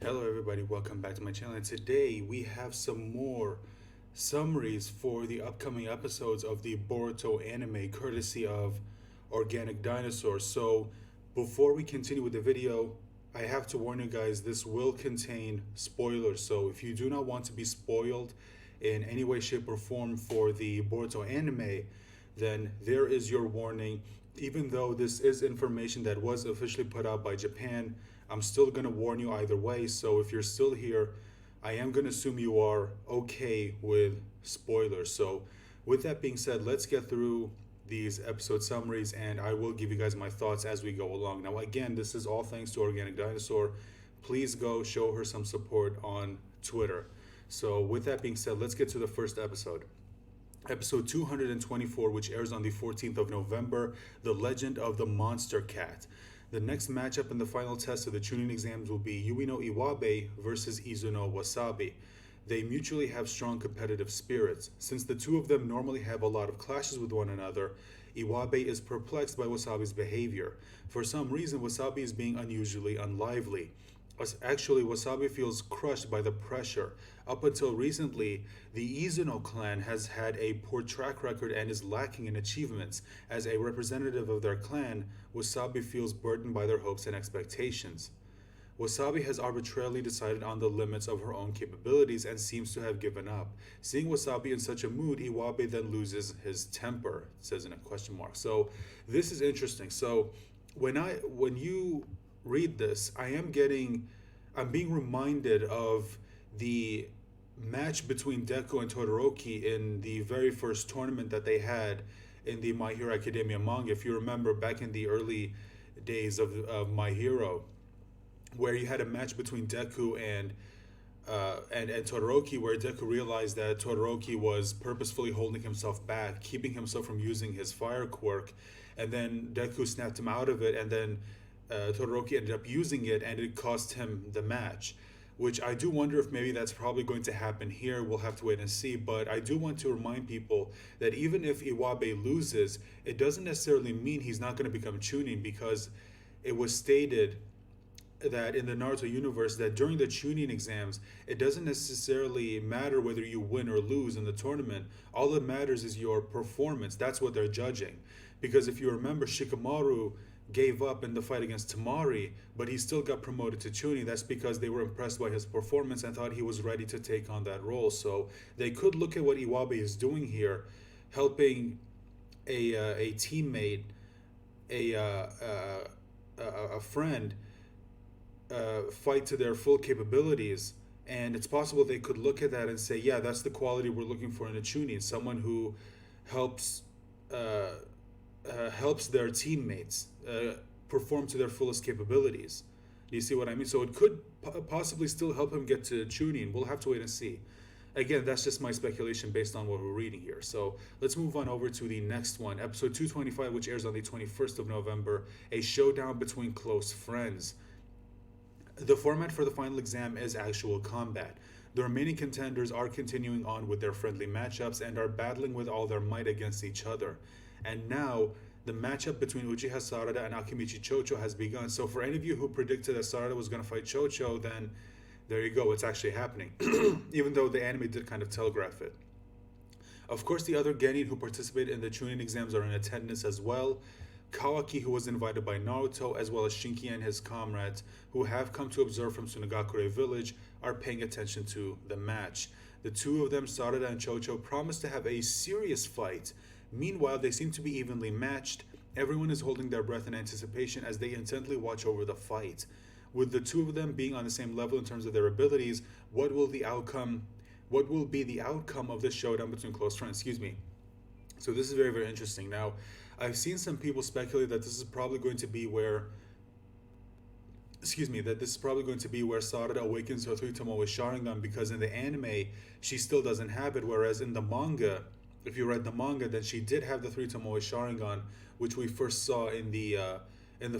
Hello everybody, welcome back to my channel, and today we have some more summaries for the upcoming episodes of the Boruto anime courtesy of Organic Dinosaur. So before we continue with the video, I have to warn you guys, this will contain spoilers. So if you do not want to be spoiled in any way, shape, or form for the Boruto anime, then there is your warning. Even though this is information that was officially put out by Japan, I'm still going to warn you either way. So if you're still here, I am going to assume you are okay with spoilers. So with that being said, let's get through these episode summaries and I will give you guys my thoughts as we go along. Now, again, this is all thanks to Organic Dinosaur. Please go show her some support on Twitter. So with that being said, let's get to the first episode. Episode 224, which airs on the 14th of November, The Legend of the Monster Cat. The next matchup in the final test of the Chuunin Exams will be Yuino Iwabe versus Izuno Wasabi. They mutually have strong competitive spirits. Since the two of them normally have a lot of clashes with one another, Iwabe is perplexed by Wasabi's behavior. For some reason, Wasabi is being unusually unlively. Actually, Wasabi feels crushed by the pressure. Up until recently, the Izuno clan has had a poor track record and is lacking in achievements. As a representative of their clan, Wasabi feels burdened by their hopes and expectations. Wasabi has arbitrarily decided on the limits of her own capabilities and seems to have given up. Seeing Wasabi in such a mood, Iwabe then loses his temper, it says in a question mark. So this is interesting. So when you read this, I'm being reminded of the match between Deku and Todoroki in the very first tournament that they had in the My Hero Academia manga. If you remember back in the early days of My Hero, where you had a match between Deku and Todoroki, where Deku realized that Todoroki was purposefully holding himself back, keeping himself from using his fire quirk, and then Deku snapped him out of it, and then Todoroki ended up using it, and it cost him the match. Which I do wonder if maybe that's probably going to happen here. We'll have to wait and see. But I do want to remind people that even if Iwabe loses, it doesn't necessarily mean he's not going to become Chuunin, because it was stated that in the Naruto universe that during the Chuunin exams, it doesn't necessarily matter whether you win or lose in the tournament. All that matters is your performance. That's what they're judging. Because if you remember, Shikamaru gave up in the fight against Tamari, but he still got promoted to Chuunin. That's because they were impressed by his performance and thought he was ready to take on that role. So they could look at what Iwabe is doing here, helping a teammate, a friend, fight to their full capabilities. And it's possible they could look at that and say, yeah, that's the quality we're looking for in a Chuunin, someone who helps helps their teammates perform to their fullest capabilities. Do you see what I mean? So it could possibly still help him get to Chuunin. We'll have to wait and see. Again, that's just my speculation based on what we're reading here. So let's move on over to the next one, episode 225, which airs on the 21st of November, a showdown between close friends. The format for the final exam is actual combat. The remaining contenders are continuing on with their friendly matchups and are battling with all their might against each other. And now, the matchup between Uchiha Sarada and Akimichi Chocho has begun. So for any of you who predicted that Sarada was going to fight Chocho, then there you go, it's actually happening. Even though the anime did kind of telegraph it. Of course, the other genin who participated in the Chuunin exams are in attendance as well. Kawaki, who was invited by Naruto, as well as Shinki and his comrades, who have come to observe from Sunagakure village, are paying attention to the match. The two of them, Sarada and Chocho, promise to have a serious fight. Meanwhile, they seem to be evenly matched. Everyone is holding their breath in anticipation as they intently watch over the fight. With the two of them being on the same level in terms of their abilities, what will be the outcome of this showdown between close friends? So this is very, very interesting. Now, I've seen some people speculate that this is probably going to be where Sarada awakens her three Tomoe Sharingan, because in the anime she still doesn't have it, whereas in the manga, if you read the manga, then she did have the three Tomoe Sharingan, which we first saw in the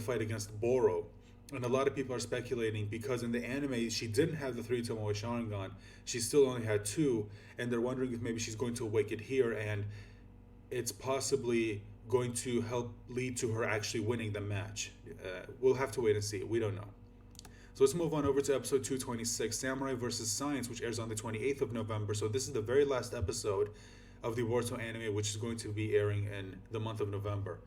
fight against Boro. And a lot of people are speculating because in the anime she didn't have the three Tomoe Sharingan, she still only had two, and they're wondering if maybe she's going to awaken here, and it's possibly going to help lead to her actually winning the match. We'll have to wait and see. We don't know. So let's move on over to episode 226, Samurai versus Science, which airs on the 28th of November. So this is the very last episode of the Boruto anime, which is going to be airing in the month of November.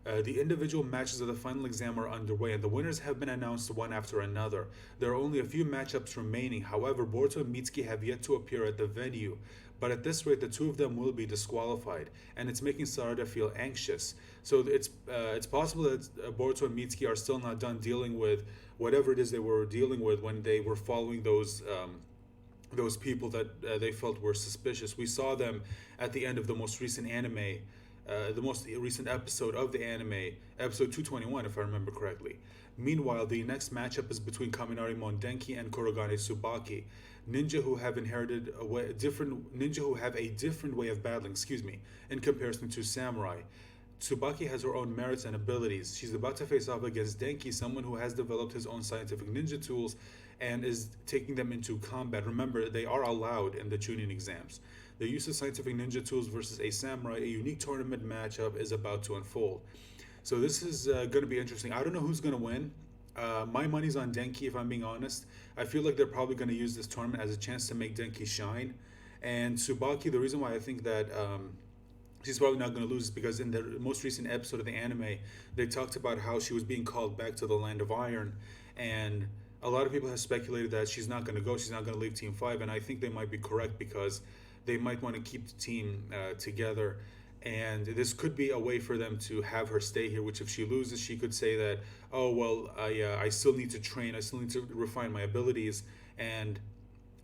The individual matches of the final exam are underway, and the winners have been announced one after another. There are only a few matchups remaining. However, Boruto and Mitsuki have yet to appear at the venue, but at this rate, the two of them will be disqualified, and it's making Sarada feel anxious. So it's possible that Boruto and Mitsuki are still not done dealing with whatever it is they were dealing with when they were following those people that they felt were suspicious. We saw them at the end of the most recent anime, the most recent episode of the anime, episode 221, if I remember correctly. Meanwhile, the next matchup is between Kaminari Denki and Kurogane Tsubaki, ninja who have a different way of battling. In comparison to samurai. Tsubaki has her own merits and abilities. She's about to face off against Denki, someone who has developed his own scientific ninja tools and is taking them into combat. Remember, they are allowed in the Chuunin Exams. The use of scientific ninja tools versus a samurai, a unique tournament matchup, is about to unfold. So this is going to be interesting. I don't know who's going to win. My money's on Denki, if I'm being honest. I feel like they're probably going to use this tournament as a chance to make Denki shine. And Tsubaki, the reason why I think that she's probably not going to lose is because in the most recent episode of the anime, they talked about how she was being called back to the Land of Iron. And a lot of people have speculated that she's not going to go. She's not going to leave Team 5. And I think they might be correct because they might want to keep the team together. And this could be a way for them to have her stay here, which if she loses, she could say that, oh, well, I still need to train. I still need to refine my abilities. And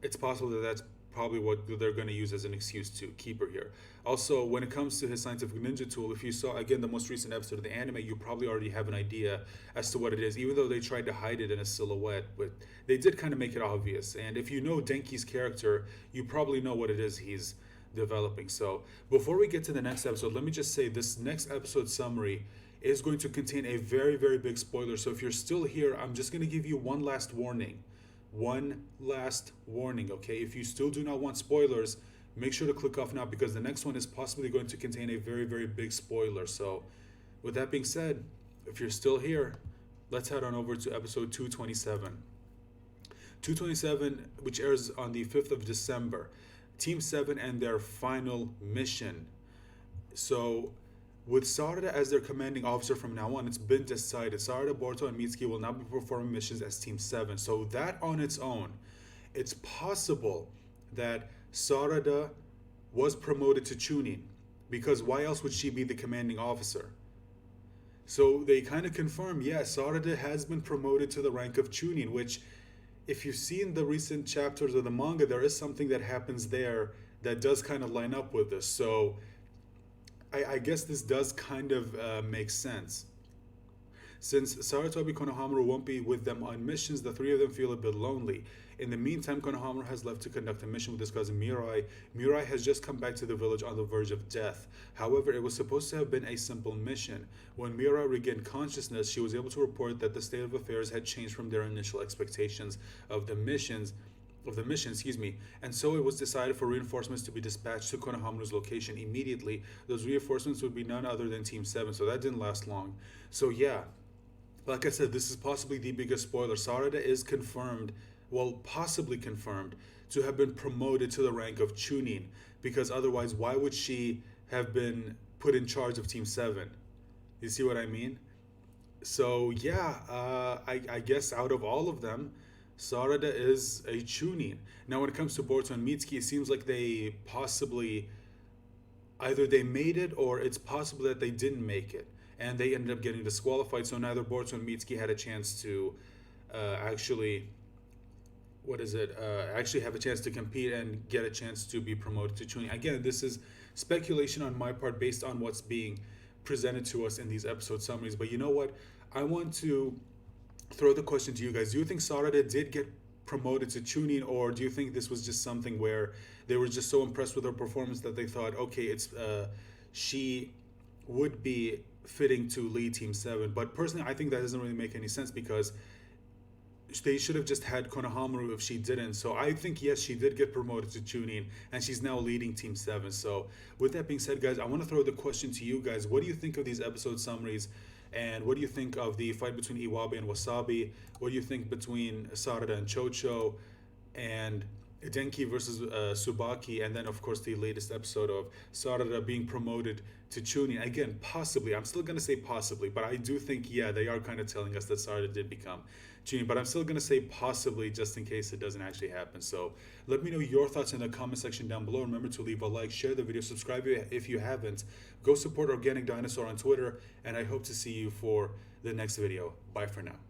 it's possible that that's probably what they're going to use as an excuse to keep her here. Also, when it comes to his scientific ninja tool, if you saw, again, the most recent episode of the anime, you probably already have an idea as to what it is, even though they tried to hide it in a silhouette. But they did kind of make it obvious. And if you know Denki's character, you probably know what it is he's developing. So before we get to the next episode, let me just say this next episode summary is going to contain a very, very big spoiler. So if you're still here, I'm just going to give you one last warning. Okay? If you still do not want spoilers, make sure to click off now because the next one is possibly going to contain a very, very big spoiler. So with that being said, if you're still here, let's head on over to episode 227. 227, which airs on the 5th of December. Team 7 and their final mission. So with Sarada as their commanding officer from now on, it's been decided Sarada, Boruto, and Mitsuki will not be performing missions as Team 7. So that on its own, it's possible that Sarada was promoted to Chuunin, because why else would she be the commanding officer? So they kind of confirm, yes, Sarada has been promoted to the rank of Chuunin, which if you've seen the recent chapters of the manga, there is something that happens there that does kind of line up with this. So I guess this does kind of make sense. Since Saratobi Konohamaru won't be with them on missions, the three of them feel a bit lonely. In the meantime, Konohamaru has left to conduct a mission with his cousin Mirai. Mirai has just come back to the village on the verge of death. However, it was supposed to have been a simple mission. When Mirai regained consciousness, she was able to report that the state of affairs had changed from their initial expectations of the mission, and so it was decided for reinforcements to be dispatched to Konohamaru's location immediately. Those reinforcements would be none other than Team 7, so that didn't last long. So yeah, like I said, this is possibly the biggest spoiler. Sarada is confirmed, possibly confirmed, to have been promoted to the rank of Chuunin, because otherwise, why would she have been put in charge of Team 7? You see what I mean? So yeah, I guess out of all of them, Sarada is a Chuunin. Now, when it comes to Boruto and Mitsuki, it seems like they possibly, either they made it or it's possible that they didn't make it. And they ended up getting disqualified, so neither Boruto and Mitsuki had a chance to actually have a chance to compete and get a chance to be promoted to Chuunin. Again, this is speculation on my part based on what's being presented to us in these episode summaries. But you know what? I want to throw the question to you guys. Do you think Sarada did get promoted to Chuunin, or do you think this was just something where they were just so impressed with her performance that they thought, okay, she would be fitting to lead Team 7? But personally, I think that doesn't really make any sense because they should have just had Konohamaru if she didn't. So I think, yes, she did get promoted to Chuunin, and she's now leading Team 7. So with that being said, guys, I want to throw the question to you guys. What do you think of these episode summaries? And what do you think of the fight between Iwabe and Wasabi? What do you think between Sarada and Chocho? And Denki versus Tsubaki, and then of course the latest episode of Sarada being promoted to Chuunin. Again, possibly. I'm still gonna say possibly, but I do think they are kind of telling us that Sarada did become Chuunin. But I'm still gonna say possibly just in case it doesn't actually happen. So let me know your thoughts in the comment section down below. Remember to leave a like, share the video, subscribe if you haven't. Go support Organic Dinosaur on Twitter, and I hope to see you for the next video. Bye for now.